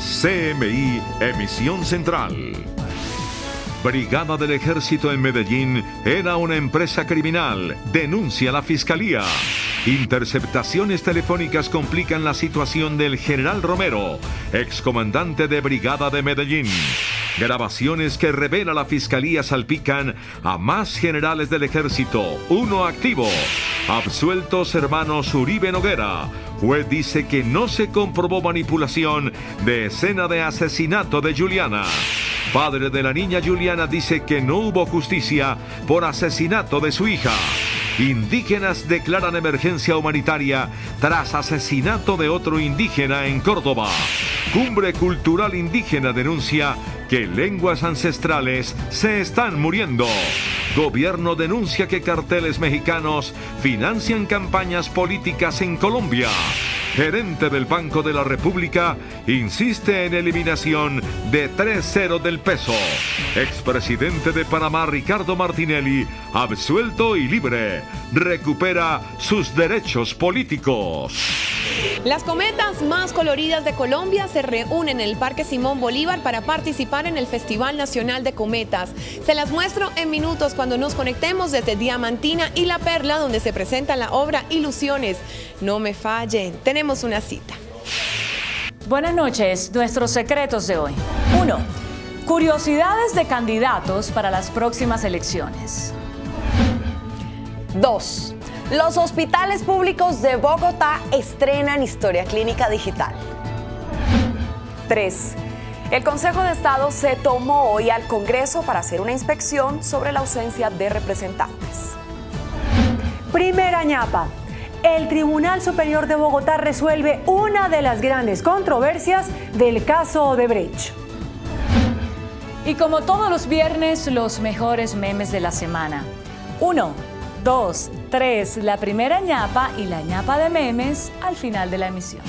CMI, emisión central. Brigada del Ejército en Medellín era una empresa criminal, denuncia la Fiscalía. Interceptaciones telefónicas complican la situación del general Romero, excomandante de Brigada de Medellín. Grabaciones que revela la Fiscalía salpican a más generales del Ejército, uno activo. Absueltos hermanos Uribe Noguera. Juez dice que no se comprobó manipulación de escena de asesinato de Juliana. Padre de la niña Juliana dice que no hubo justicia por asesinato de su hija. Indígenas declaran emergencia humanitaria tras asesinato de otro indígena en Córdoba. Cumbre Cultural Indígena denuncia que lenguas ancestrales se están muriendo. Gobierno denuncia que carteles mexicanos financian campañas políticas en Colombia. Gerente del Banco de la República insiste en eliminación de 3-0 del peso. Expresidente de Panamá Ricardo Martinelli, absuelto y libre, recupera sus derechos políticos. Las cometas más coloridas de Colombia se reúnen en el Parque Simón Bolívar para participar en el Festival Nacional de Cometas. Se las muestro en minutos cuando nos conectemos desde Diamantina y La Perla, donde se presenta la obra Ilusiones. No me fallen, tenemos una cita. Buenas noches, nuestros secretos de hoy. 1. Curiosidades de candidatos para las próximas elecciones. 2. Los hospitales públicos de Bogotá estrenan historia clínica digital. 3. El Consejo de Estado se tomó hoy al Congreso para hacer una inspección sobre la ausencia de representantes. Primera ñapa. El Tribunal Superior de Bogotá resuelve una de las grandes controversias del caso Odebrecht. Y como todos los viernes, los mejores memes de la semana. 1, 2, 3, la primera ñapa y la ñapa de memes al final de la emisión.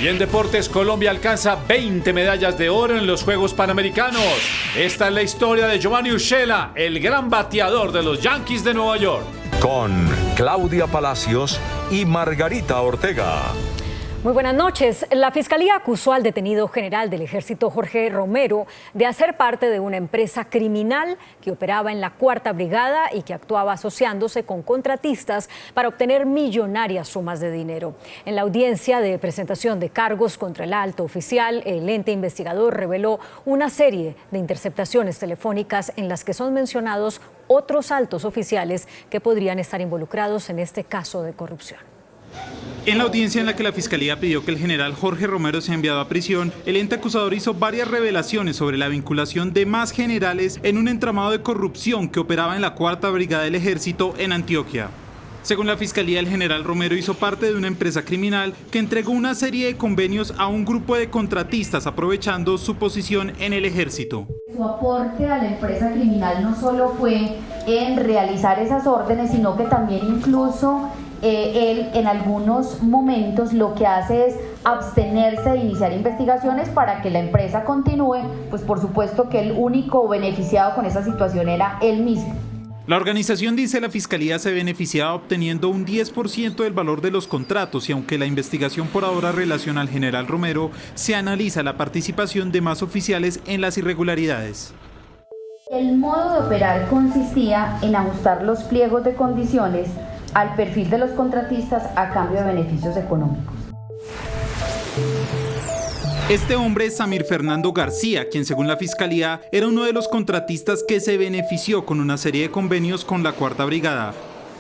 Y en deportes, Colombia alcanza 20 medallas de oro en los Juegos Panamericanos. Esta es la historia de Giovanni Urshela, el gran bateador de los Yankees de Nueva York. Con Claudia Palacios y Margarita Ortega. Muy buenas noches. La Fiscalía acusó al detenido general del Ejército Jorge Romero de hacer parte de una empresa criminal que operaba en la 4ª Brigada y que actuaba asociándose con contratistas para obtener millonarias sumas de dinero. En la audiencia de presentación de cargos contra el alto oficial, el ente investigador reveló una serie de interceptaciones telefónicas en las que son mencionados otros altos oficiales que podrían estar involucrados en este caso de corrupción. En la audiencia en la que la Fiscalía pidió que el general Jorge Romero sea enviado a prisión, el ente acusador hizo varias revelaciones sobre la vinculación de más generales en un entramado de corrupción que operaba en la 4ª Brigada del Ejército en Antioquia. Según la Fiscalía, el general Romero hizo parte de una empresa criminal que entregó una serie de convenios a un grupo de contratistas aprovechando su posición en el Ejército. Su aporte a la empresa criminal no solo fue en realizar esas órdenes, sino que también incluso él en algunos momentos lo que hace es abstenerse de iniciar investigaciones para que la empresa continúe, pues por supuesto que el único beneficiado con esa situación era él mismo. La organización, dice la Fiscalía, se beneficiaba obteniendo un 10% del valor de los contratos y aunque la investigación por ahora relaciona al general Romero, se analiza la participación de más oficiales en las irregularidades. El modo de operar consistía en ajustar los pliegos de condiciones al perfil de los contratistas a cambio de beneficios económicos. Este hombre es Samir Fernando García, quien según la Fiscalía era uno de los contratistas que se benefició con una serie de convenios con la 4ª Brigada.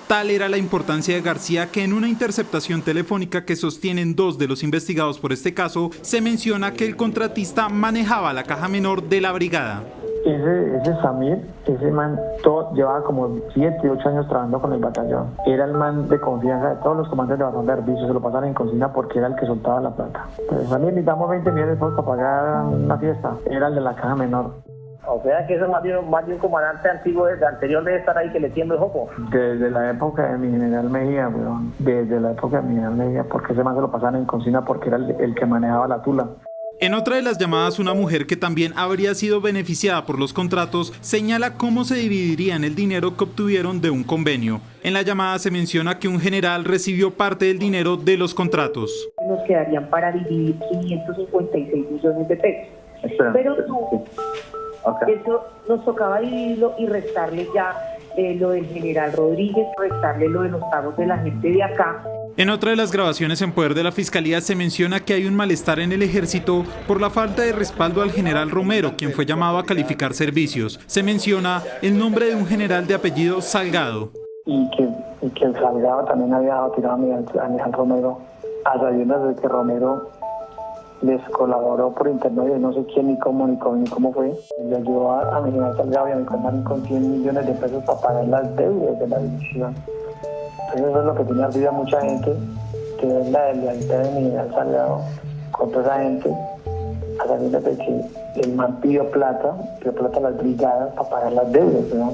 Tal era la importancia de García que en una interceptación telefónica que sostienen 2 de los investigados por este caso, se menciona que el contratista manejaba la caja menor de la brigada. Ese Samir, ese man llevaba como 7, 8 años trabajando con el batallón. Era el man de confianza de todos los comandantes de batallón de servicio, se lo pasaban en consigna porque era el que soltaba la plata. Pues Samir, necesitamos 20 millones de pesos para pagar una fiesta. Era el de la caja menor. O sea que eso es más de un comandante antiguo, anterior de estar ahí que le tiende el jopo. Desde la época de mi general Mejía, weón. Desde la época de mi general Mejía, porque ese man se lo pasaban en consigna porque era el que manejaba la tula. En otra de las llamadas, una mujer que también habría sido beneficiada por los contratos señala cómo se dividirían el dinero que obtuvieron de un convenio. En la llamada se menciona que un general recibió parte del dinero de los contratos. Nos quedarían para dividir 556 instrucciones de texto. Pero no, eso nos tocaba dividirlo y restarle ya lo del general Rodríguez, restarle lo de los pagos de la gente de acá. En otra de las grabaciones en poder de la Fiscalía se menciona que hay un malestar en el ejército por la falta de respaldo al general Romero, quien fue llamado a calificar servicios. Se menciona el nombre de un general de apellido Salgado. Y que el Salgado también había dado tirado a Miguel Romero, a sabiendas de que Romero les colaboró por intermedio, no sé quién ni cómo fue. Le ayudó a mi general Salgado y a mi comandante con 100 millones de pesos para pagar las deudas de la división. Entonces eso es lo que tenía ardida mucha gente, que es la lealtad de mi general Salgado con toda esa gente, a sabiendas de que el man pidió plata a las brigadas para pagar las deudas, ¿no?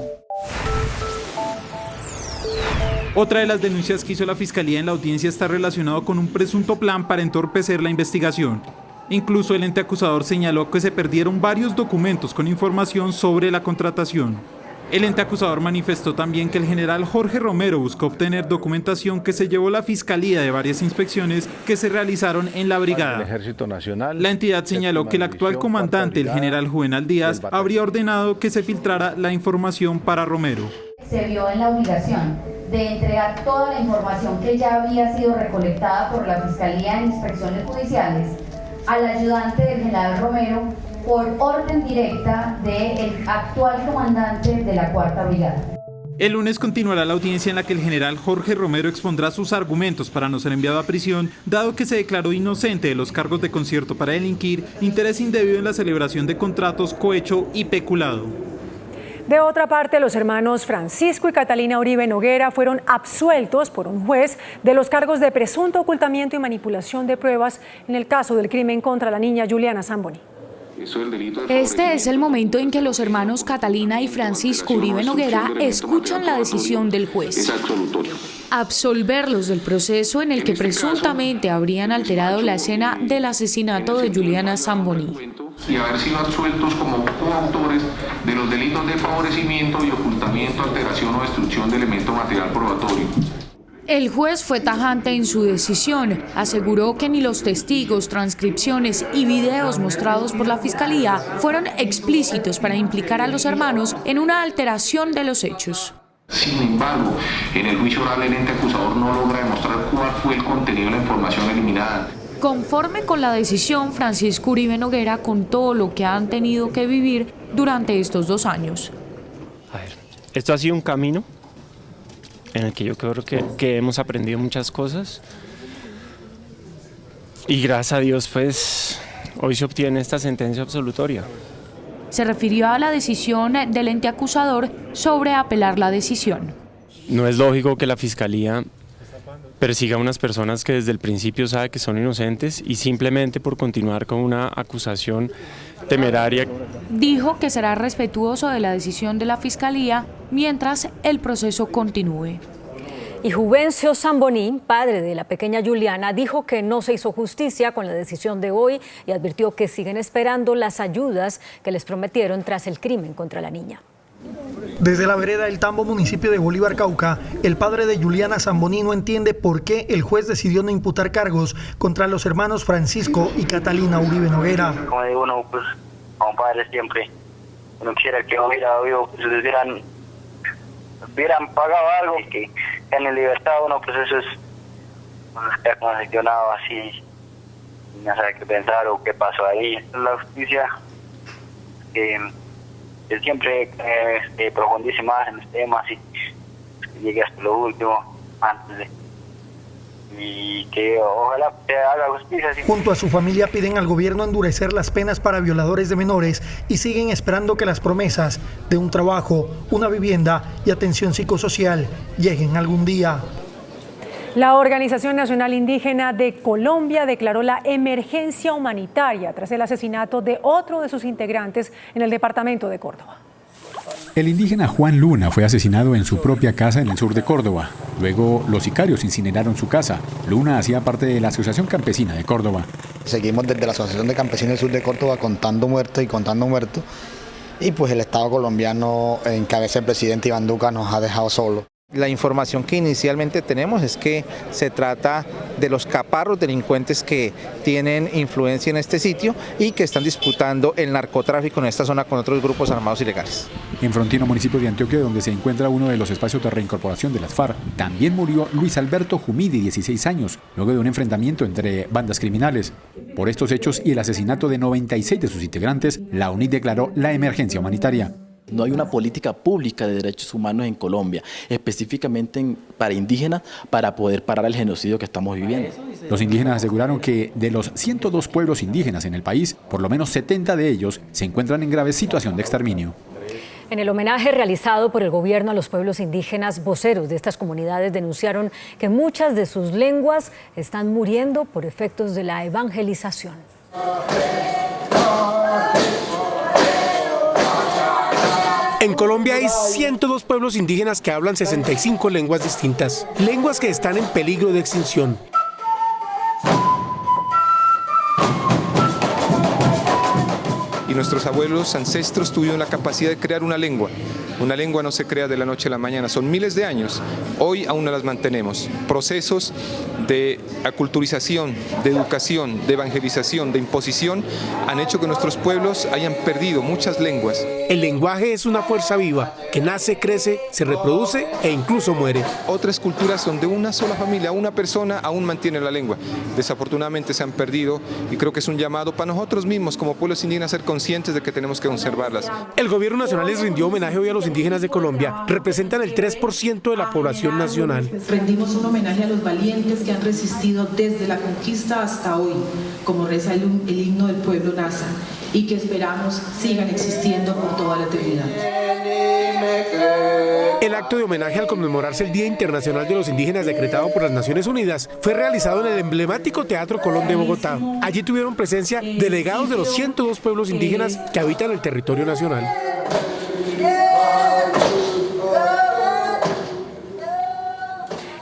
Otra de las denuncias que hizo la Fiscalía en la audiencia está relacionado con un presunto plan para entorpecer la investigación. Incluso el ente acusador señaló que se perdieron varios documentos con información sobre la contratación. El ente acusador manifestó también que el general Jorge Romero buscó obtener documentación que se llevó la Fiscalía de varias inspecciones que se realizaron en la brigada. La entidad señaló que el actual comandante, el general Juvenal Díaz, habría ordenado que se filtrara la información para Romero. Se vio en la obligación de entregar toda la información que ya había sido recolectada por la Fiscalía en inspecciones judiciales al ayudante del general Romero por orden directa del actual comandante de la 4ª Brigada. El lunes continuará la audiencia en la que el general Jorge Romero expondrá sus argumentos para no ser enviado a prisión, dado que se declaró inocente de los cargos de concierto para delinquir, interés indebido en la celebración de contratos, cohecho y peculado. De otra parte, los hermanos Francisco y Catalina Uribe Noguera fueron absueltos por un juez de los cargos de presunto ocultamiento y manipulación de pruebas en el caso del crimen contra la niña Juliana Zamboni. Este es el momento en que los hermanos Catalina y Francisco Uribe Noguera escuchan la decisión del juez. Absolverlos del proceso en el que presuntamente habrían alterado la escena del asesinato de Juliana Zamboni. Y haber sido absueltos como coautores de los delitos de favorecimiento y ocultamiento, alteración o destrucción de elemento material probatorio. El juez fue tajante en su decisión. Aseguró que ni los testigos, transcripciones y videos mostrados por la Fiscalía fueron explícitos para implicar a los hermanos en una alteración de los hechos. Sin embargo, en el juicio oral el ente acusador no logra demostrar cuál fue el contenido de la información eliminada. Conforme con la decisión, Francisco Uribe Noguera contó lo que han tenido que vivir durante estos 2 años. Esto ha sido un camino en el que yo creo que hemos aprendido muchas cosas y gracias a Dios pues hoy se obtiene esta sentencia absolutoria. Se refirió a la decisión del ente acusador sobre apelar la decisión. No es lógico que la Fiscalía persiga a unas personas que desde el principio sabe que son inocentes y simplemente por continuar con una acusación temeraria. Dijo que será respetuoso de la decisión de la Fiscalía mientras el proceso continúe. Y Juvencio Zamboni, padre de la pequeña Juliana, dijo que no se hizo justicia con la decisión de hoy y advirtió que siguen esperando las ayudas que les prometieron tras el crimen contra la niña. Desde la vereda del Tambo, municipio de Bolívar, Cauca, el padre de Juliana Zamboni no entiende por qué el juez decidió no imputar cargos contra los hermanos Francisco y Catalina Uribe Noguera. Como digo, uno, pues, como padre siempre, uno quisiera que hubiera habido, pues, hubieran pagado algo, que en libertad uno, pues eso es, uno está congestionado así, no sabe qué pensar o qué pasó ahí. La justicia siempre profundice más en los temas y llegue hasta lo último antes de, y que ojalá se haga justicia. Junto a su familia piden al gobierno endurecer las penas para violadores de menores y siguen esperando que las promesas de un trabajo, una vivienda y atención psicosocial lleguen algún día. La Organización Nacional Indígena de Colombia declaró la emergencia humanitaria tras el asesinato de otro de sus integrantes en el departamento de Córdoba. El indígena Juan Luna fue asesinado en su propia casa en el sur de Córdoba. Luego, los sicarios incineraron su casa. Luna hacía parte de la Asociación Campesina de Córdoba. Seguimos desde la Asociación de Campesinos del sur de Córdoba contando muertos. Y pues el Estado colombiano, en cabeza del presidente Iván Duque, nos ha dejado solos. La información que inicialmente tenemos es que se trata de los caparros delincuentes que tienen influencia en este sitio y que están disputando el narcotráfico en esta zona con otros grupos armados ilegales. En Frontino, municipio de Antioquia, donde se encuentra uno de los espacios de reincorporación de las FARC, también murió Luis Alberto Jumí, de 16 años, luego de un enfrentamiento entre bandas criminales. Por estos hechos y el asesinato de 96 de sus integrantes, la UNID declaró la emergencia humanitaria. No hay una política pública de derechos humanos en Colombia, específicamente para indígenas, para poder parar el genocidio que estamos viviendo. Los indígenas aseguraron que de los 102 pueblos indígenas en el país, por lo menos 70 de ellos se encuentran en grave situación de exterminio. En el homenaje realizado por el gobierno a los pueblos indígenas, voceros de estas comunidades denunciaron que muchas de sus lenguas están muriendo por efectos de la evangelización. En Colombia hay 102 pueblos indígenas que hablan 65 lenguas distintas, lenguas que están en peligro de extinción. Y nuestros abuelos, ancestros tuvieron la capacidad de crear una lengua. Una lengua no se crea de la noche a la mañana, son miles de años. Hoy aún no las mantenemos. Procesos de aculturización, de educación, de evangelización, de imposición han hecho que nuestros pueblos hayan perdido muchas lenguas. El lenguaje es una fuerza viva que nace, crece, se reproduce e incluso muere. Otras culturas donde una sola familia, una persona aún mantiene la lengua. Desafortunadamente se han perdido y creo que es un llamado para nosotros mismos como pueblos indígenas ser conscientes de que tenemos que conservarlas. El gobierno nacional les rindió homenaje hoy a los indígenas de Colombia. Representan el 3% de la población nacional. Rendimos un homenaje a los valientes que han resistido desde la conquista hasta hoy, como reza el himno del pueblo Nasa, y que esperamos sigan existiendo por toda la eternidad. El acto de homenaje al conmemorarse el Día Internacional de los Indígenas decretado por las Naciones Unidas fue realizado en el emblemático Teatro Colón de Bogotá. Allí tuvieron presencia delegados de los 102 pueblos indígenas que habitan el territorio nacional.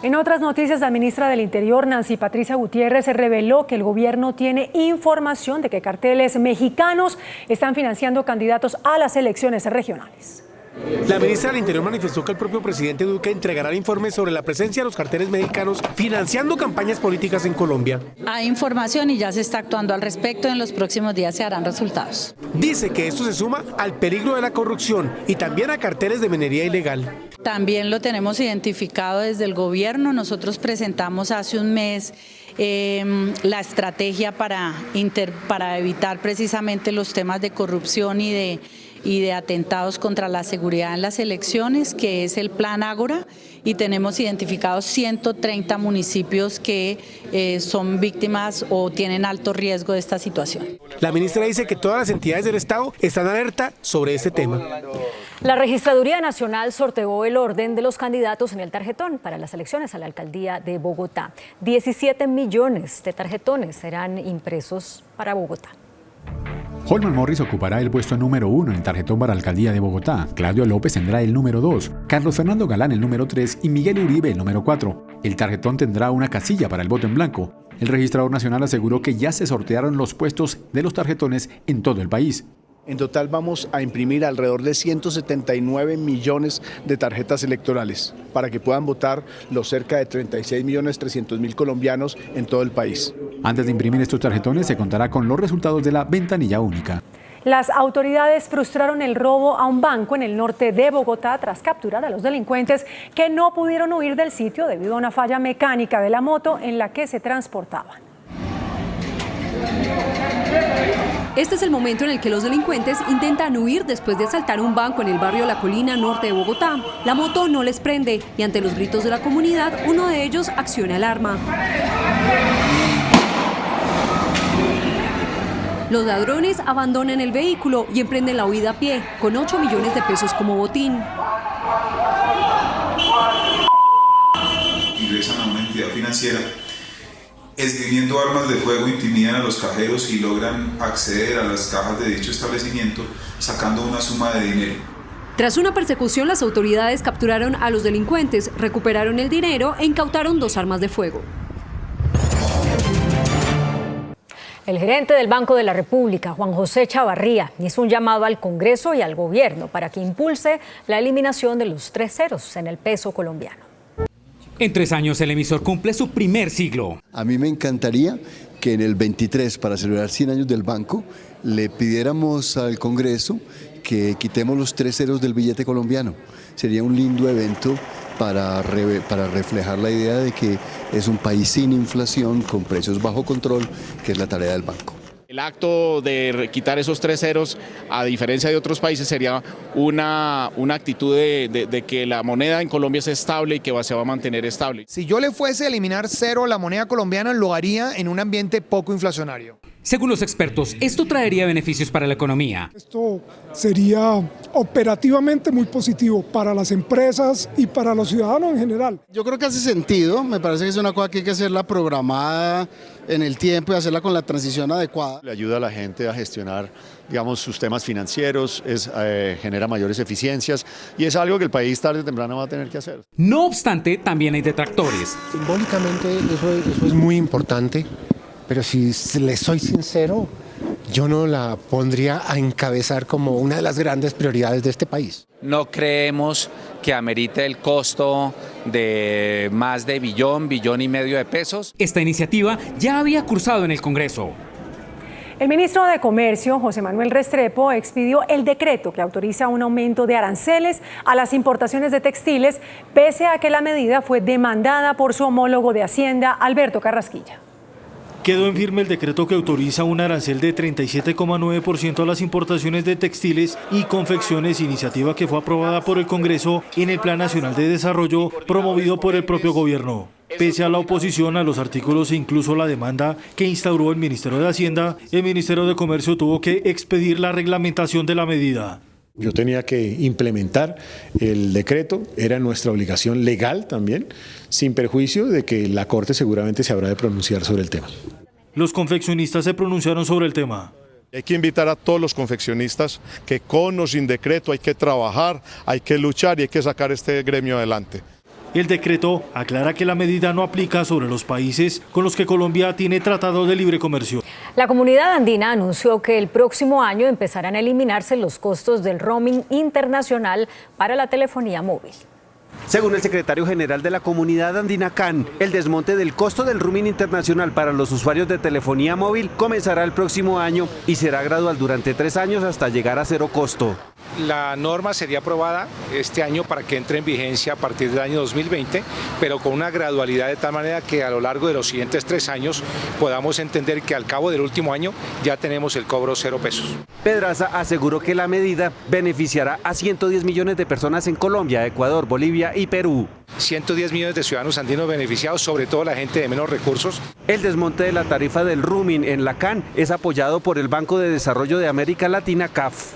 En otras noticias, la ministra del Interior, Nancy Patricia Gutiérrez, reveló que el gobierno tiene información de que carteles mexicanos están financiando candidatos a las elecciones regionales. La ministra del Interior manifestó que el propio presidente Duque entregará informes sobre la presencia de los carteles mexicanos financiando campañas políticas en Colombia. Hay información y ya se está actuando al respecto. En los próximos días se harán resultados. Dice que esto se suma al peligro de la corrupción y también a carteles de minería ilegal. También lo tenemos identificado desde el gobierno. Nosotros presentamos hace un mes la estrategia para evitar precisamente los temas de corrupción y de atentados contra la seguridad en las elecciones, que es el Plan Ágora, y tenemos identificados 130 municipios que son víctimas o tienen alto riesgo de esta situación. La ministra dice que todas las entidades del Estado están alerta sobre este tema. La Registraduría Nacional sorteó el orden de los candidatos en el tarjetón para las elecciones a la alcaldía de Bogotá. 17 millones de tarjetones serán impresos para Bogotá. Holman Morris ocupará el puesto número 1 en tarjetón para la alcaldía de Bogotá. Claudio López tendrá el número 2, Carlos Fernando Galán el número 3 y Miguel Uribe el número 4. El tarjetón tendrá una casilla para el voto en blanco. El registrador nacional aseguró que ya se sortearon los puestos de los tarjetones en todo el país. En total vamos a imprimir alrededor de 179 millones de tarjetas electorales para que puedan votar los cerca de 36.300.000 colombianos en todo el país. Antes de imprimir estos tarjetones se contará con los resultados de la ventanilla única. Las autoridades frustraron el robo a un banco en el norte de Bogotá tras capturar a los delincuentes que no pudieron huir del sitio debido a una falla mecánica de la moto en la que se transportaban. Este es el momento en el que los delincuentes intentan huir después de asaltar un banco en el barrio La Colina, norte de Bogotá. La moto no les prende y ante los gritos de la comunidad, uno de ellos acciona el arma. Los ladrones abandonan el vehículo y emprenden la huida a pie, con 8 millones de pesos como botín. Ingresan a una entidad financiera, esgrimiendo armas de fuego, intimidan a los cajeros y logran acceder a las cajas de dicho establecimiento, sacando una suma de dinero. Tras una persecución, las autoridades capturaron a los delincuentes, recuperaron el dinero e incautaron 2 armas de fuego. El gerente del Banco de la República, Juan José Chavarría, hizo un llamado al Congreso y al Gobierno para que impulse la eliminación de los 3 ceros en el peso colombiano. En 3 años el emisor cumple su primer siglo. A mí me encantaría que en el 23, para celebrar 100 años del banco, le pidiéramos al Congreso que quitemos los 3 ceros del billete colombiano. Sería un lindo evento para reflejar la idea de que es un país sin inflación, con precios bajo control, que es la tarea del banco. El acto de quitar esos 3 ceros, a diferencia de otros países, sería una actitud de que la moneda en Colombia es estable y que se va a mantener estable. Si yo le fuese a eliminar cero a la moneda colombiana, lo haría en un ambiente poco inflacionario. Según los expertos, esto traería beneficios para la economía. Esto sería operativamente muy positivo para las empresas y para los ciudadanos en general. Yo creo que hace sentido, me parece que es una cosa que hay que hacerla programada en el tiempo y hacerla con la transición adecuada. Le ayuda a la gente a gestionar, digamos, sus temas financieros, genera mayores eficiencias y es algo que el país tarde o temprano va a tener que hacer. No obstante, también hay detractores. Simbólicamente eso es muy importante. Pero si les soy sincero, yo no la pondría a encabezar como una de las grandes prioridades de este país. No creemos que amerite el costo de más de billón y medio de pesos. Esta iniciativa ya había cursado en el Congreso. El ministro de Comercio, José Manuel Restrepo, expidió el decreto que autoriza un aumento de aranceles a las importaciones de textiles, pese a que la medida fue demandada por su homólogo de Hacienda, Alberto Carrasquilla. Quedó en firme el decreto que autoriza un arancel de 37,9% a las importaciones de textiles y confecciones, iniciativa que fue aprobada por el Congreso en el Plan Nacional de Desarrollo promovido por el propio gobierno. Pese a la oposición a los artículos e incluso la demanda que instauró el Ministerio de Hacienda, el Ministerio de Comercio tuvo que expedir la reglamentación de la medida. Yo tenía que implementar el decreto, era nuestra obligación legal también, sin perjuicio de que la Corte seguramente se habrá de pronunciar sobre el tema. Los confeccionistas se pronunciaron sobre el tema. Hay que invitar a todos los confeccionistas que con o sin decreto hay que trabajar, hay que luchar y hay que sacar este gremio adelante. El decreto aclara que la medida no aplica sobre los países con los que Colombia tiene tratado de libre comercio. La comunidad andina anunció que el próximo año empezarán a eliminarse los costos del roaming internacional para la telefonía móvil. Según el secretario general de la Comunidad Andina CAN, el desmonte del costo del roaming internacional para los usuarios de telefonía móvil comenzará el próximo año y será gradual durante 3 años hasta llegar a 0 costo. La norma sería aprobada este año para que entre en vigencia a partir del año 2020, pero con una gradualidad de tal manera que a lo largo de los siguientes 3 años podamos entender que al cabo del último año ya tenemos el cobro 0 pesos. Pedraza aseguró que la medida beneficiará a 110 millones de personas en Colombia, Ecuador, Bolivia y Perú. 110 millones de ciudadanos andinos beneficiados, sobre todo la gente de menos recursos. El desmonte de la tarifa del roaming en la CAN es apoyado por el Banco de Desarrollo de América Latina, CAF.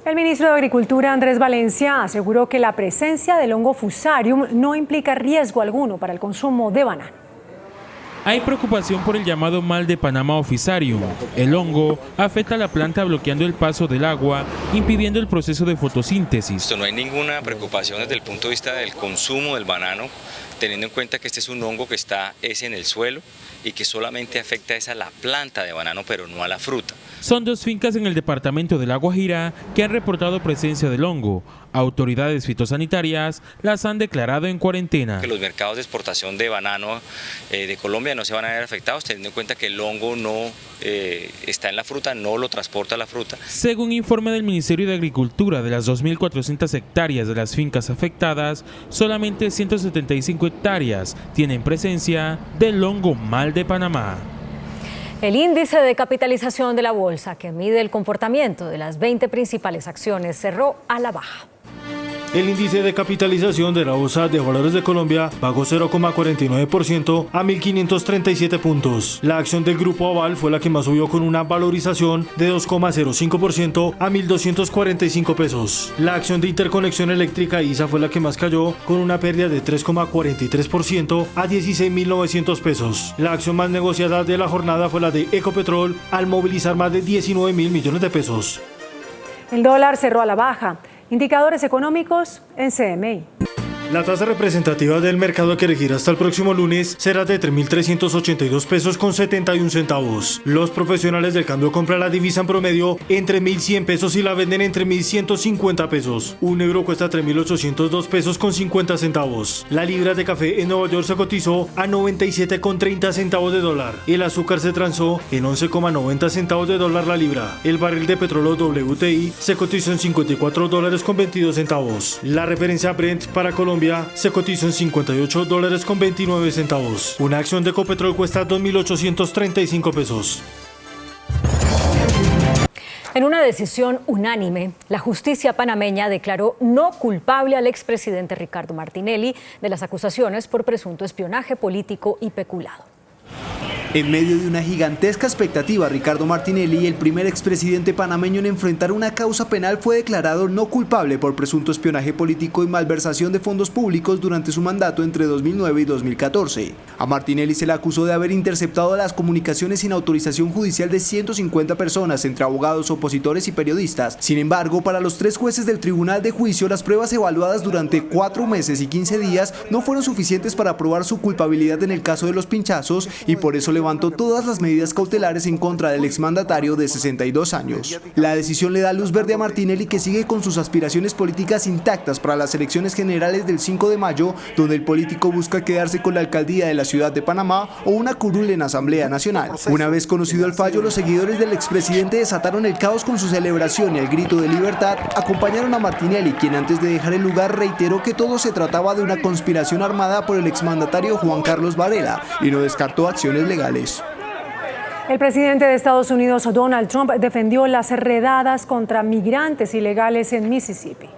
El ministro de Agricultura, Andrés Valencia, aseguró que la presencia del hongo Fusarium no implica riesgo alguno para el consumo de banano. Hay preocupación por el llamado mal de Panama o Fusarium. El hongo afecta a la planta bloqueando el paso del agua, impidiendo el proceso de fotosíntesis. No hay ninguna preocupación desde el punto de vista del consumo del banano, teniendo en cuenta que este es un hongo que está en el suelo y que solamente afecta a la planta de banano, pero no a la fruta. Son 2 fincas en el departamento de La Guajira que han reportado presencia del hongo. Autoridades fitosanitarias las han declarado en cuarentena. Que los mercados de exportación de banano de Colombia no se van a ver afectados, teniendo en cuenta que el hongo no está en la fruta, no lo transporta la fruta. Según informe del Ministerio de Agricultura, de las 2.400 hectáreas de las fincas afectadas, solamente 175 hectáreas tienen presencia del hongo mal de Panamá. El índice de capitalización de la bolsa, que mide el comportamiento de las 20 principales acciones, cerró a la baja. El índice de capitalización de la Bolsa de Valores de Colombia bajó 0,49% a 1.537 puntos. La acción del Grupo Aval fue la que más subió con una valorización de 2,05% a 1.245 pesos. La acción de Interconexión Eléctrica ISA fue la que más cayó con una pérdida de 3,43% a 16.900 pesos. La acción más negociada de la jornada fue la de Ecopetrol al movilizar más de 19.000 millones de pesos. El dólar cerró a la baja. Indicadores económicos en CMI. La tasa representativa del mercado que regirá hasta el próximo lunes será de 3.382 pesos con 71 centavos. Los profesionales del cambio compran la divisa en promedio entre 1.100 pesos y la venden entre 1.150 pesos. Un euro cuesta 3.802 pesos con 50 centavos. La libra de café en Nueva York se cotizó a 97,30 centavos de dólar. El azúcar se transó en 11,90 centavos de dólar la libra. El barril de petróleo WTI se cotizó en $54 con 22 centavos. La referencia Brent para Colombia se cotizó en $58 con 29 centavos. Una acción de Ecopetrol cuesta 2.835 pesos. En una decisión unánime, la justicia panameña declaró no culpable al expresidente Ricardo Martinelli de las acusaciones por presunto espionaje político y peculado. En medio de una gigantesca expectativa, Ricardo Martinelli, el primer expresidente panameño en enfrentar una causa penal, fue declarado no culpable por presunto espionaje político y malversación de fondos públicos durante su mandato entre 2009 y 2014. A Martinelli se le acusó de haber interceptado las comunicaciones sin autorización judicial de 150 personas, entre abogados, opositores y periodistas. Sin embargo, para los 3 jueces del Tribunal de Juicio, las pruebas evaluadas durante 4 meses y 15 días no fueron suficientes para probar su culpabilidad en el caso de los pinchazos, y por eso levantó todas las medidas cautelares en contra del exmandatario de 62 años. La decisión le da luz verde a Martinelli, que sigue con sus aspiraciones políticas intactas para las elecciones generales del 5 de mayo, donde el político busca quedarse con la alcaldía de la ciudad de Panamá o una curul en Asamblea Nacional. Una vez conocido el fallo, los seguidores del expresidente desataron el caos con su celebración y el grito de libertad acompañaron a Martinelli, quien antes de dejar el lugar reiteró que todo se trataba de una conspiración armada por el exmandatario Juan Carlos Varela y no descartó acciones legales. El presidente de Estados Unidos, Donald Trump, defendió las redadas contra migrantes ilegales en Mississippi.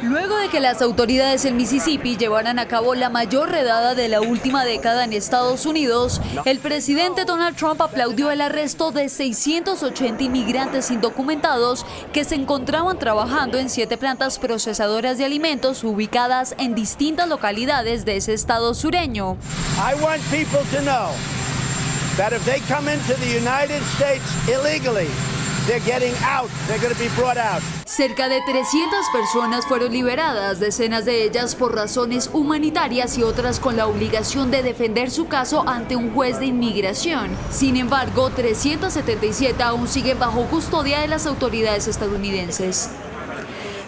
Luego de que las autoridades en Mississippi llevaran a cabo la mayor redada de la última década en Estados Unidos, el presidente Donald Trump aplaudió el arresto de 680 inmigrantes indocumentados que se encontraban trabajando en 7 plantas procesadoras de alimentos ubicadas en distintas localidades de ese estado sureño. I want people to know that if they come into the United States illegally, they're getting out, they're going to be brought out. Cerca de 300 personas fueron liberadas, decenas de ellas por razones humanitarias y otras con la obligación de defender su caso ante un juez de inmigración. Sin embargo, 377 aún siguen bajo custodia de las autoridades estadounidenses.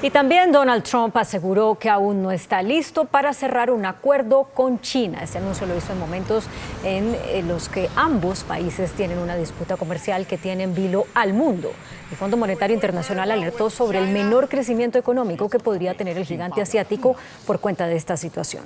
Y también Donald Trump aseguró que aún no está listo para cerrar un acuerdo con China. Este anuncio lo hizo en momentos en los que ambos países tienen una disputa comercial que tiene en vilo al mundo. El Fondo Monetario Internacional alertó sobre el menor crecimiento económico que podría tener el gigante asiático por cuenta de esta situación.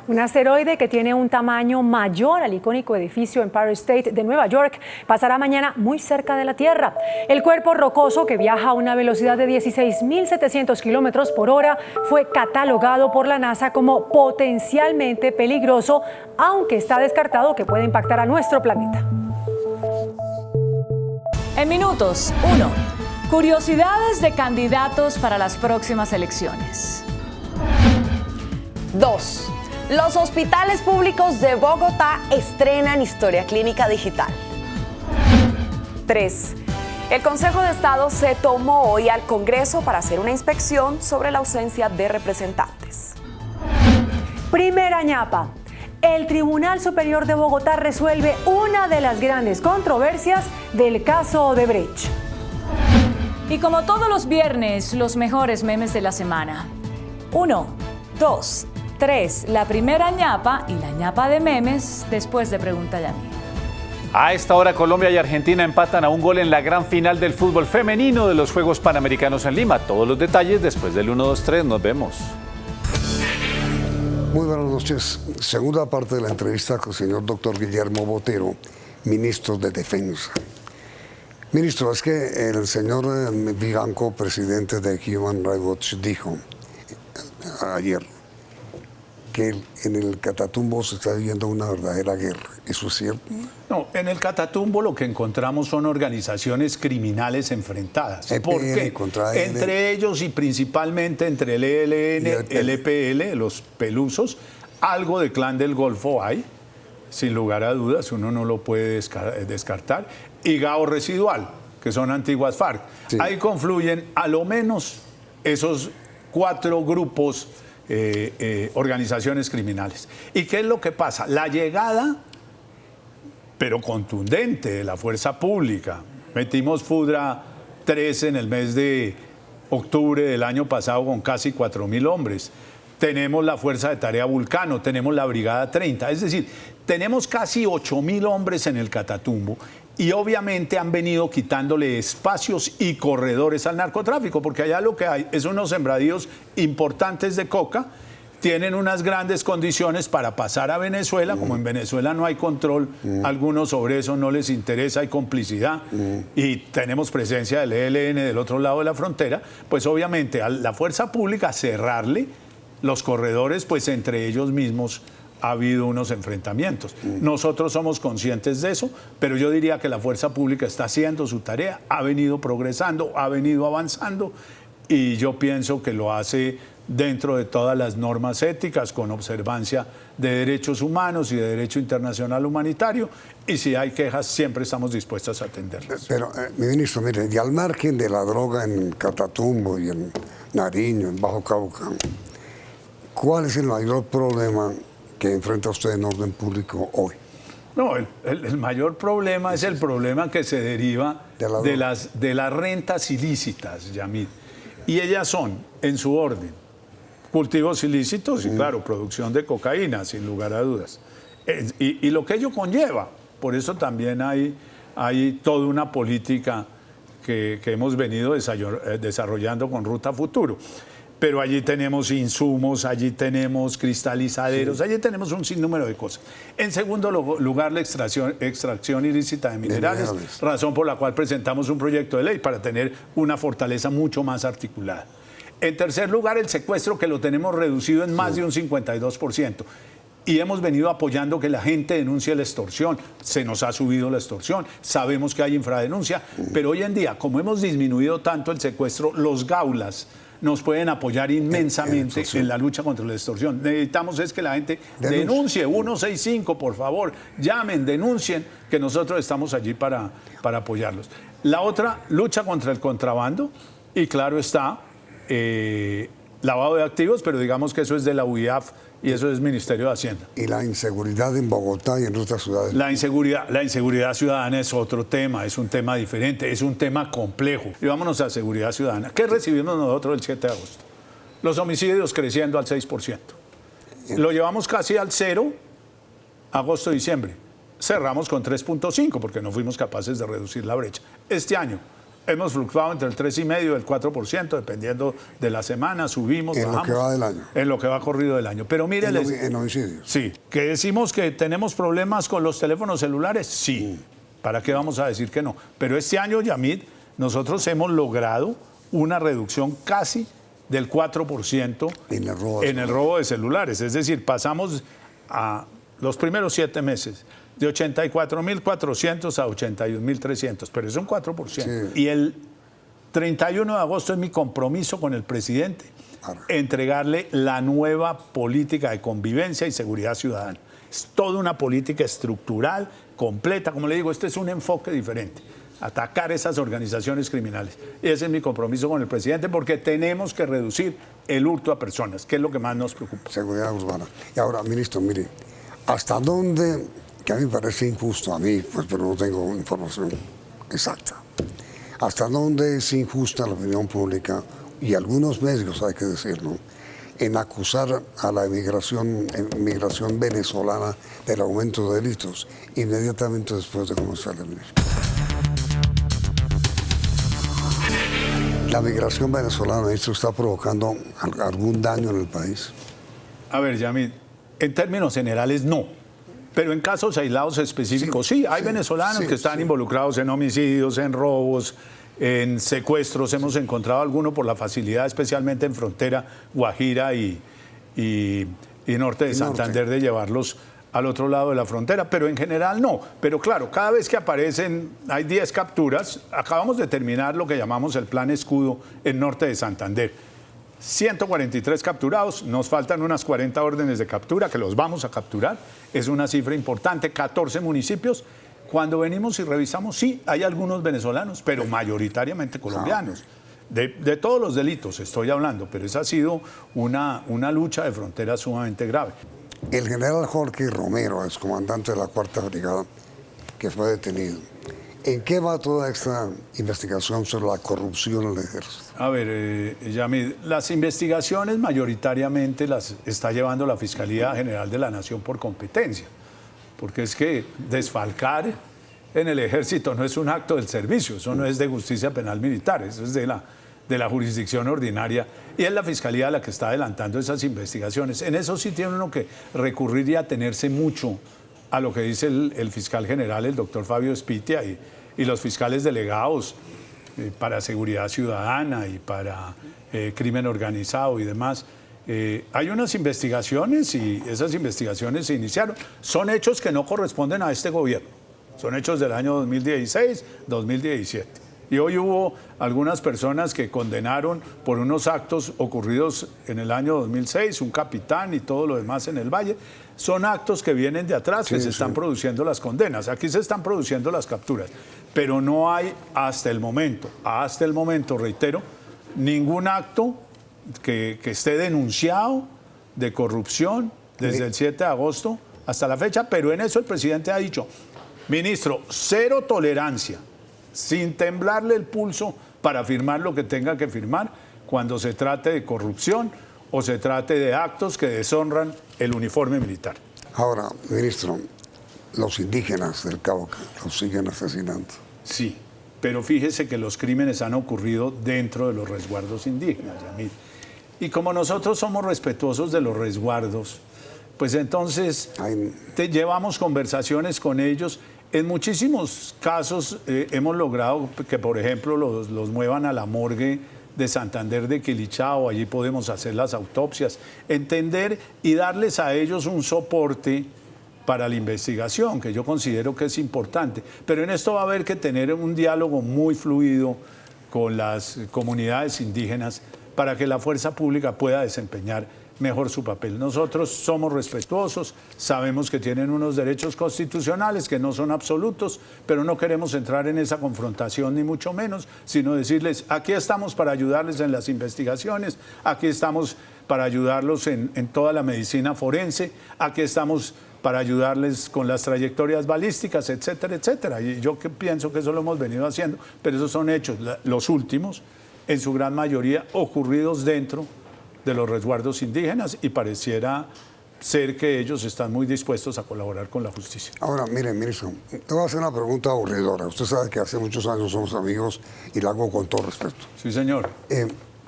Un asteroide que tiene un tamaño mayor al icónico edificio Empire State de Nueva York pasará mañana muy cerca de la Tierra. El cuerpo rocoso, que viaja a una velocidad de 16.700 kilómetros por hora, fue catalogado por la NASA como potencialmente peligroso, aunque está descartado que pueda impactar a nuestro planeta. En minutos, 1. Curiosidades de candidatos para las próximas elecciones. 2. Los hospitales públicos de Bogotá estrenan historia clínica digital. 3. El Consejo de Estado se tomó hoy al Congreso para hacer una inspección sobre la ausencia de representantes. Primera ñapa. El Tribunal Superior de Bogotá resuelve una de las grandes controversias del caso Odebrecht. Y como todos los viernes, los mejores memes de la semana. 1, 2, 3, la primera ñapa y la ñapa de memes después de Pregúntale a mí. A esta hora Colombia y Argentina empatan a un gol en la gran final del fútbol femenino de los Juegos Panamericanos en Lima. Todos los detalles después del 1, 2, 3. Nos vemos. Muy buenas noches. Segunda parte de la entrevista con el señor doctor Guillermo Botero, ministro de Defensa. Ministro, es que el señor Vivanco, presidente de Human Rights Watch, dijo ayer que en el Catatumbo se está viviendo una verdadera guerra. ¿Eso es cierto? No, en el Catatumbo lo que encontramos son organizaciones criminales enfrentadas. ¿Por qué? Entre ellos y principalmente entre el ELN, el EPL, los pelusos, algo de Clan del Golfo hay, sin lugar a dudas, uno no lo puede descartar, y GAO residual, que son antiguas FARC. Sí. Ahí confluyen a lo menos esos 4 grupos, organizaciones criminales. ¿Y qué es lo que pasa? La llegada, pero contundente, de la fuerza pública. Metimos FUDRA 3 en el mes de octubre del año pasado con casi 4.000 hombres. Tenemos la Fuerza de Tarea Vulcano, tenemos la Brigada 30, es decir, tenemos casi 8.000 hombres en el Catatumbo y obviamente han venido quitándole espacios y corredores al narcotráfico, porque allá lo que hay es unos sembradíos importantes de coca, tienen unas grandes condiciones para pasar a Venezuela, como en Venezuela no hay control alguno sobre eso, no les interesa, hay complicidad y tenemos presencia del ELN del otro lado de la frontera, pues obviamente a la fuerza pública cerrarle los corredores, pues entre ellos mismos ha habido unos enfrentamientos. Nosotros somos conscientes de eso, pero yo diría que la fuerza pública está haciendo su tarea, ha venido progresando, ha venido avanzando y yo pienso que lo hace dentro de todas las normas éticas, con observancia de derechos humanos y de derecho internacional humanitario, y si hay quejas siempre estamos dispuestos a atenderlas. Pero, mi ministro, mire, y al margen de la droga en Catatumbo y en Nariño, en Bajo Cauca, ¿cuál es el mayor problema que enfrenta usted en orden público hoy? No, el mayor problema es el problema que se deriva de las rentas ilícitas, Yamid. Y ellas son, en su orden, cultivos ilícitos y, claro, producción de cocaína, sin lugar a dudas. Y lo que ello conlleva. Por eso también hay toda una política que hemos venido desarrollando con Ruta Futuro. Pero allí tenemos insumos, allí tenemos cristalizaderos, allí tenemos un sinnúmero de cosas. En segundo lugar, la extracción ilícita de minerales, razón por la cual presentamos un proyecto de ley para tener una fortaleza mucho más articulada. En tercer lugar, el secuestro, que lo tenemos reducido en más de un 52%. Y hemos venido apoyando que la gente denuncie la extorsión. Se nos ha subido la extorsión, sabemos que hay infradenuncia, pero hoy en día, como hemos disminuido tanto el secuestro, los gaulas nos pueden apoyar inmensamente en la lucha contra la extorsión. Necesitamos es que la gente denuncie, 165, por favor, llamen, denuncien, que nosotros estamos allí para apoyarlos. La otra, lucha contra el contrabando, y claro está, lavado de activos, pero digamos que eso es de la UIAF y eso es Ministerio de Hacienda. ¿Y la inseguridad en Bogotá y en otras ciudades? La inseguridad ciudadana es otro tema, es un tema diferente, es un tema complejo. Y vámonos a seguridad ciudadana. ¿Qué recibimos nosotros el 7 de agosto? Los homicidios creciendo al 6%. Lo llevamos casi al 0, agosto-diciembre. Cerramos con 3.5 porque no fuimos capaces de reducir la brecha. Este año hemos fluctuado entre el 3,5% y el 4%, dependiendo de la semana, subimos, bajamos. En lo que va del año. En lo que va corrido del año. Pero mire... En homicidios. Sí. ¿Que decimos que tenemos problemas con los teléfonos celulares? Sí. ¿Para qué vamos a decir que no? Pero este año, Yamid, nosotros hemos logrado una reducción casi del 4% en el robo de celulares. Es decir, pasamos a los primeros 7 meses de 84.400 a 81.300, pero es un 4%. Sí. Y el 31 de agosto es mi compromiso con el presidente, entregarle la nueva política de convivencia y seguridad ciudadana. Es toda una política estructural, completa. Como le digo, este es un enfoque diferente. Atacar esas organizaciones criminales. Ese es mi compromiso con el presidente, porque tenemos que reducir el hurto a personas, que es lo que más nos preocupa. Seguridad urbana. Y ahora, ministro, mire, ¿hasta dónde, que a mí me parece injusto, a mí, pues, pero no tengo información exacta, hasta dónde es injusta la opinión pública y algunos medios, hay que decirlo, en acusar a la migración venezolana del aumento de delitos inmediatamente después de comenzar el ministro? ¿La migración venezolana, esto está provocando algún daño en el país? A ver, Yamid, en términos generales no, pero en casos aislados específicos sí, hay venezolanos que están involucrados en homicidios, en robos, en secuestros. Hemos encontrado alguno por la facilidad, especialmente en frontera Guajira y norte de Santander, de llevarlos al otro lado de la frontera, pero en general no. Pero claro, cada vez que aparecen, hay 10 capturas. Acabamos de terminar lo que llamamos el Plan Escudo en norte de Santander. 143 capturados, nos faltan unas 40 órdenes de captura que los vamos a capturar. Es una cifra importante, 14 municipios. Cuando venimos y revisamos, sí, hay algunos venezolanos, pero mayoritariamente colombianos. de todos los delitos estoy hablando, pero esa ha sido una lucha de frontera sumamente grave. El general Jorge Romero, excomandante de la 4ª Brigada, que fue detenido, ¿en qué va toda esta investigación sobre la corrupción en el ejército? A ver, Yamid, las investigaciones mayoritariamente las está llevando la Fiscalía General de la Nación por competencia, porque es que desfalcar en el ejército no es un acto del servicio, eso no es de justicia penal militar, eso es de la jurisdicción ordinaria, y es la Fiscalía la que está adelantando esas investigaciones. En eso sí tiene uno que recurrir y atenerse mucho a lo que dice el fiscal general, el doctor Fabio Spitia, y los fiscales delegados para seguridad ciudadana y para crimen organizado y demás. Hay unas investigaciones y esas investigaciones se iniciaron. Son hechos que no corresponden a este gobierno, son hechos del año 2016, 2017. Y hoy hubo algunas personas que condenaron por unos actos ocurridos en el año 2006, un capitán y todo lo demás en el Valle. Son actos que vienen de atrás, que se están produciendo las condenas. Aquí se están produciendo las capturas. Pero no hay hasta el momento, reitero, ningún acto que esté denunciado de corrupción desde el 7 de agosto hasta la fecha. Pero en eso el presidente ha dicho, ministro, cero tolerancia, sin temblarle el pulso para firmar lo que tenga que firmar cuando se trate de corrupción o se trate de actos que deshonran el uniforme militar. Ahora, ministro, los indígenas del Cauca los siguen asesinando. Sí, pero fíjese que los crímenes han ocurrido dentro de los resguardos indígenas, Yamil. Y como nosotros somos respetuosos de los resguardos, pues entonces llevamos conversaciones con ellos. En muchísimos casos hemos logrado que, por ejemplo, los muevan a la morgue de Santander de Quilichao, allí podemos hacer las autopsias, entender y darles a ellos un soporte para la investigación, que yo considero que es importante. Pero en esto va a haber que tener un diálogo muy fluido con las comunidades indígenas para que la fuerza pública pueda desempeñar mejor su papel. Nosotros somos respetuosos, sabemos que tienen unos derechos constitucionales que no son absolutos, pero no queremos entrar en esa confrontación ni mucho menos, sino decirles, aquí estamos para ayudarles en las investigaciones, aquí estamos para ayudarlos en toda la medicina forense, aquí estamos para ayudarles con las trayectorias balísticas, etcétera, etcétera. Y yo pienso que eso lo hemos venido haciendo, pero esos son hechos, los últimos, en su gran mayoría, ocurridos dentro de los resguardos indígenas y pareciera ser que ellos están muy dispuestos a colaborar con la justicia. Ahora, mire, ministro, te voy a hacer una pregunta aburridora. Usted sabe que hace muchos años somos amigos y la hago con todo respeto. Sí, señor.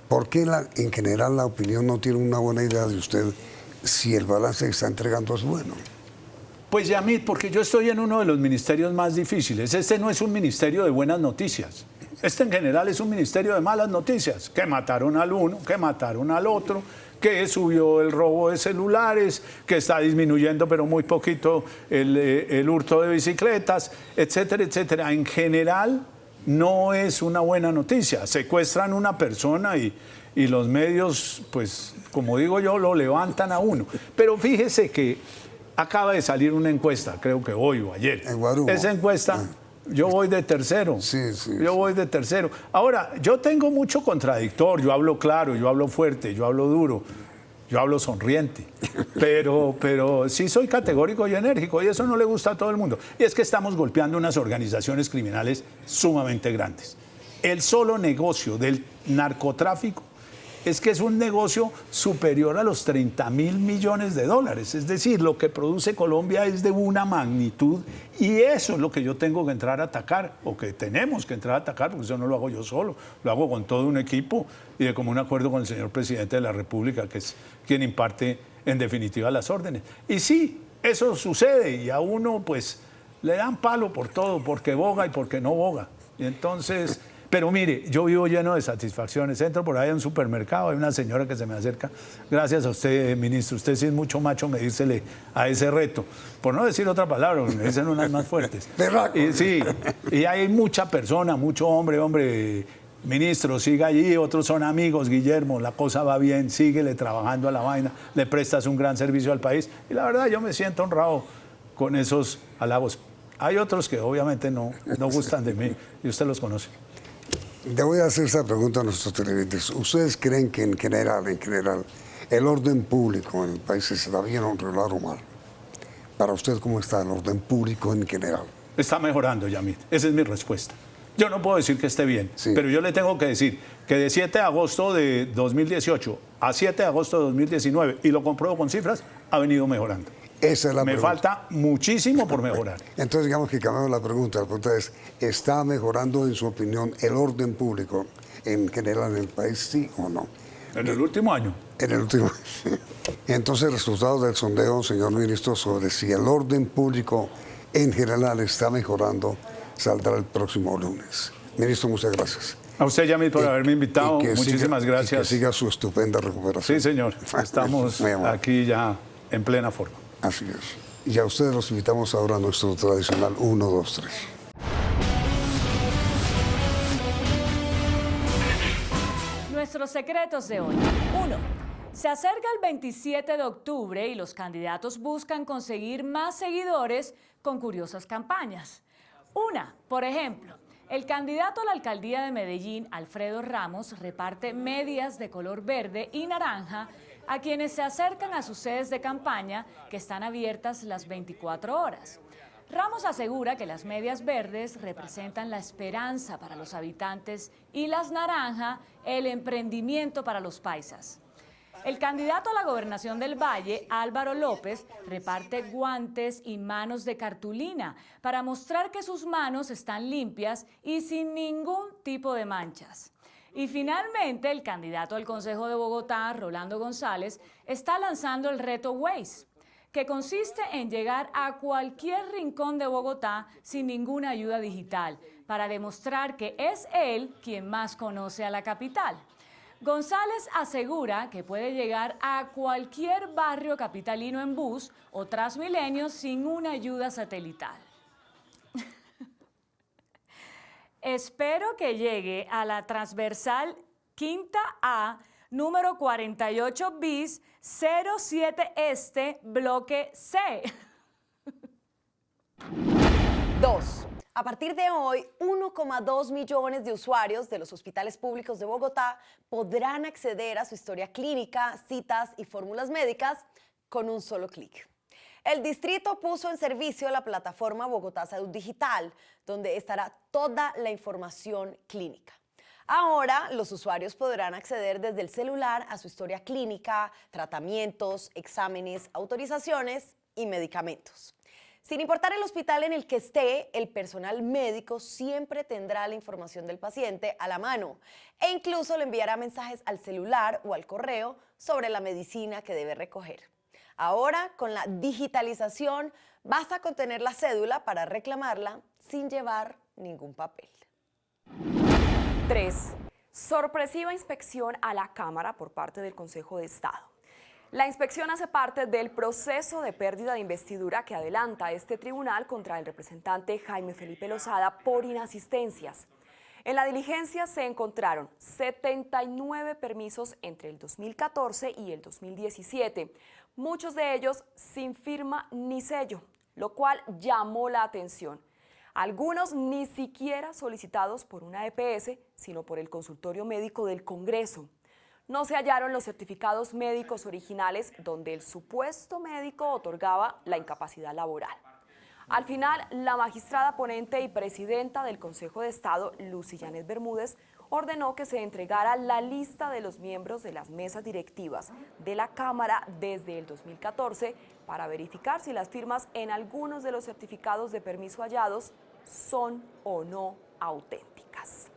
¿Por qué en general la opinión no tiene una buena idea de usted si el balance que está entregando es bueno? Pues Yamid, porque yo estoy en uno de los ministerios más difíciles. Este no es un ministerio de buenas noticias. Este en general es un ministerio de malas noticias, que mataron al uno, que mataron al otro, que subió el robo de celulares, que está disminuyendo pero muy poquito el hurto de bicicletas, etcétera, etcétera. En general no es una buena noticia. Secuestran una persona y los medios, pues como digo yo, lo levantan a uno. Pero fíjese que acaba de salir una encuesta, creo que hoy o ayer. En Guarumo. Esa encuesta... Yo voy de tercero. Yo voy de tercero. Ahora, yo tengo mucho contradictor. Yo hablo claro, yo hablo fuerte, yo hablo duro, yo hablo sonriente. Pero sí soy categórico y enérgico y eso no le gusta a todo el mundo. Y es que estamos golpeando unas organizaciones criminales sumamente grandes. El solo negocio del narcotráfico es que es un negocio superior a los 30.000 millones de dólares. Es decir, lo que produce Colombia es de una magnitud y eso es lo que yo tengo que entrar a atacar o que tenemos que entrar a atacar, porque eso no lo hago yo solo, lo hago con todo un equipo y de común acuerdo con el señor presidente de la República, que es quien imparte en definitiva las órdenes. Y sí, eso sucede y a uno pues le dan palo por todo, porque boga y porque no boga. Y entonces... Pero mire, yo vivo lleno de satisfacciones. Entro por ahí a un supermercado, hay una señora que se me acerca. Gracias a usted, ministro. Usted sí es mucho macho medírsele a ese reto. Por no decir otra palabra, me dicen unas más fuertes. Y, sí, y hay mucha persona, mucho hombre, ministro, siga allí, otros son amigos, Guillermo, la cosa va bien, síguele trabajando a la vaina, le prestas un gran servicio al país. Y la verdad, yo me siento honrado con esos halagos. Hay otros que obviamente no gustan de mí y usted los conoce. Le voy a hacer esa pregunta a nuestros televidentes. ¿Ustedes creen que en general, el orden público en el país está bien o regular o mal? Para usted, ¿cómo está el orden público en general? Está mejorando, Yamit. Esa es mi respuesta. Yo no puedo decir que esté bien, pero yo le tengo que decir que de 7 de agosto de 2018 a 7 de agosto de 2019, y lo compruebo con cifras, ha venido mejorando. Esa es la Me pregunta. falta muchísimo por mejorar. Entonces, digamos que cambiamos la pregunta. La pregunta es, ¿está mejorando, en su opinión, el orden público en general en el país, sí o no? En el último año. En el último. Entonces, el resultado del sondeo, señor ministro, sobre si el orden público en general está mejorando, saldrá el próximo lunes. Ministro, muchas gracias. A usted, Yamit, por haberme invitado. Muchísimas gracias. Y que siga su estupenda recuperación. Sí, señor. Estamos aquí ya en plena forma. Así es. Y a ustedes los invitamos ahora a nuestro tradicional 1, 2, 3. Nuestros secretos de hoy. 1. Se acerca el 27 de octubre y los candidatos buscan conseguir más seguidores con curiosas campañas. Una, por ejemplo, el candidato a la alcaldía de Medellín, Alfredo Ramos, reparte medias de color verde y naranja a quienes se acercan a sus sedes de campaña que están abiertas las 24 horas. Ramos asegura que las medias verdes representan la esperanza para los habitantes y las naranja el emprendimiento para los paisas. El candidato a la gobernación del Valle, Álvaro López, reparte guantes y manos de cartulina para mostrar que sus manos están limpias y sin ningún tipo de manchas. Y finalmente, el candidato al Consejo de Bogotá, Rolando González, está lanzando el reto Waze, que consiste en llegar a cualquier rincón de Bogotá sin ninguna ayuda digital, para demostrar que es él quien más conoce a la capital. González asegura que puede llegar a cualquier barrio capitalino en bus o Transmilenio sin una ayuda satelital. Espero que llegue a la transversal Quinta A, número 48 bis, 07 Este, bloque C. 2. A partir de hoy, 1,2 millones de usuarios de los hospitales públicos de Bogotá podrán acceder a su historia clínica, citas y fórmulas médicas con un solo clic. El distrito puso en servicio la plataforma Bogotá Salud Digital, donde estará toda la información clínica. Ahora, los usuarios podrán acceder desde el celular a su historia clínica, tratamientos, exámenes, autorizaciones y medicamentos. Sin importar el hospital en el que esté, el personal médico siempre tendrá la información del paciente a la mano e incluso le enviará mensajes al celular o al correo sobre la medicina que debe recoger. Ahora, con la digitalización, basta con tener la cédula para reclamarla sin llevar ningún papel. 3. Sorpresiva inspección a la Cámara por parte del Consejo de Estado. La inspección hace parte del proceso de pérdida de investidura que adelanta este tribunal contra el representante Jaime Felipe Lozada por inasistencias. En la diligencia se encontraron 79 permisos entre el 2014 y el 2017, muchos de ellos sin firma ni sello, lo cual llamó la atención. Algunos ni siquiera solicitados por una EPS, sino por el Consultorio Médico del Congreso. No se hallaron los certificados médicos originales donde el supuesto médico otorgaba la incapacidad laboral. Al final, la magistrada ponente y presidenta del Consejo de Estado, Lucy Janet Bermúdez, ordenó que se entregara la lista de los miembros de las mesas directivas de la Cámara desde el 2014 para verificar si las firmas en algunos de los certificados de permiso hallados son o no auténticas.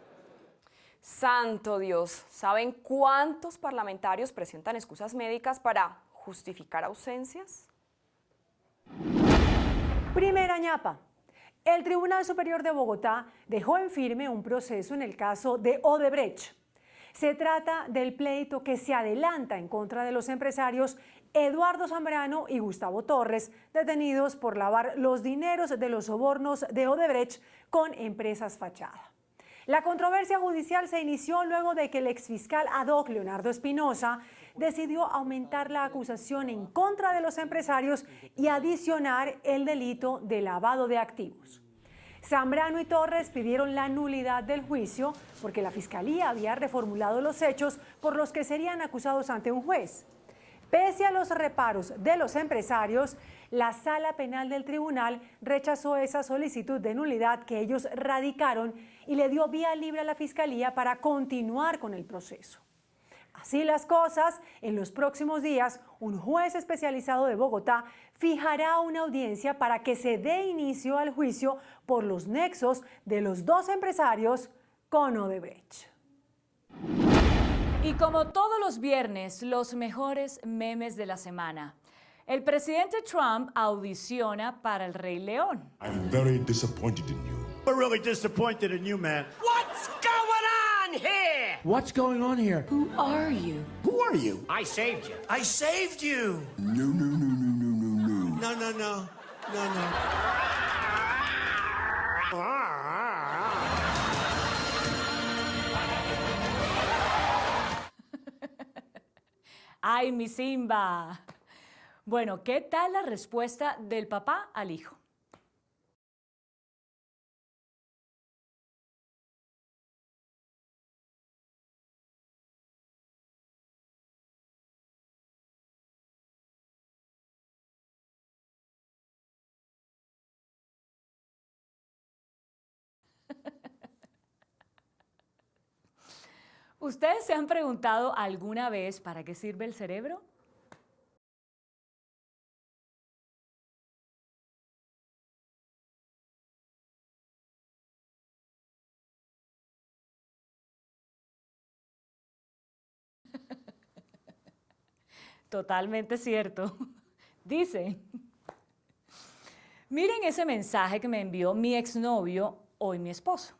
Santo Dios, ¿saben cuántos parlamentarios presentan excusas médicas para justificar ausencias? Primera ñapa. El Tribunal Superior de Bogotá dejó en firme un proceso en el caso de Odebrecht. Se trata del pleito que se adelanta en contra de los empresarios Eduardo Zambrano y Gustavo Torres, detenidos por lavar los dineros de los sobornos de Odebrecht con empresas fachada. La controversia judicial se inició luego de que el exfiscal ad hoc Leonardo Espinosa decidió aumentar la acusación en contra de los empresarios y adicionar el delito de lavado de activos. Zambrano y Torres pidieron la nulidad del juicio porque la Fiscalía había reformulado los hechos por los que serían acusados ante un juez. Pese a los reparos de los empresarios, la Sala Penal del Tribunal rechazó esa solicitud de nulidad que ellos radicaron y le dio vía libre a la Fiscalía para continuar con el proceso. Así las cosas, en los próximos días, un juez especializado de Bogotá fijará una audiencia para que se dé inicio al juicio por los nexos de los dos empresarios con Odebrecht. Y como todos los viernes, los mejores memes de la semana. El presidente Trump audiciona para el Rey León. I'm very disappointed in you. We're really disappointed in you, man. What's going on here? What's going on here? Who are you? Who are you? I saved you. I saved you. No, no, no, no, no, no, no. No, no, no. No, no. ¡Ay, mi Simba! Bueno, ¿qué tal la respuesta del papá al hijo? ¿Ustedes se han preguntado alguna vez para qué sirve el cerebro? Totalmente cierto. Dice, miren ese mensaje que me envió mi exnovio, hoy mi esposo.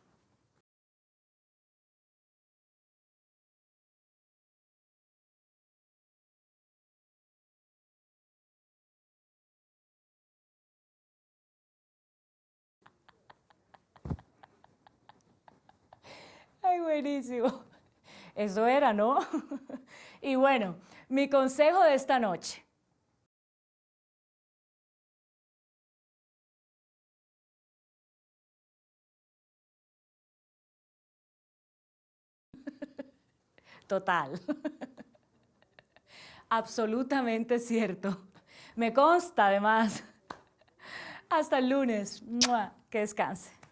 Ay, buenísimo. Eso era, ¿no? Y bueno, mi consejo de esta noche. Total. Absolutamente cierto. Me consta, además. Hasta el lunes. ¡Mua! Que descanse.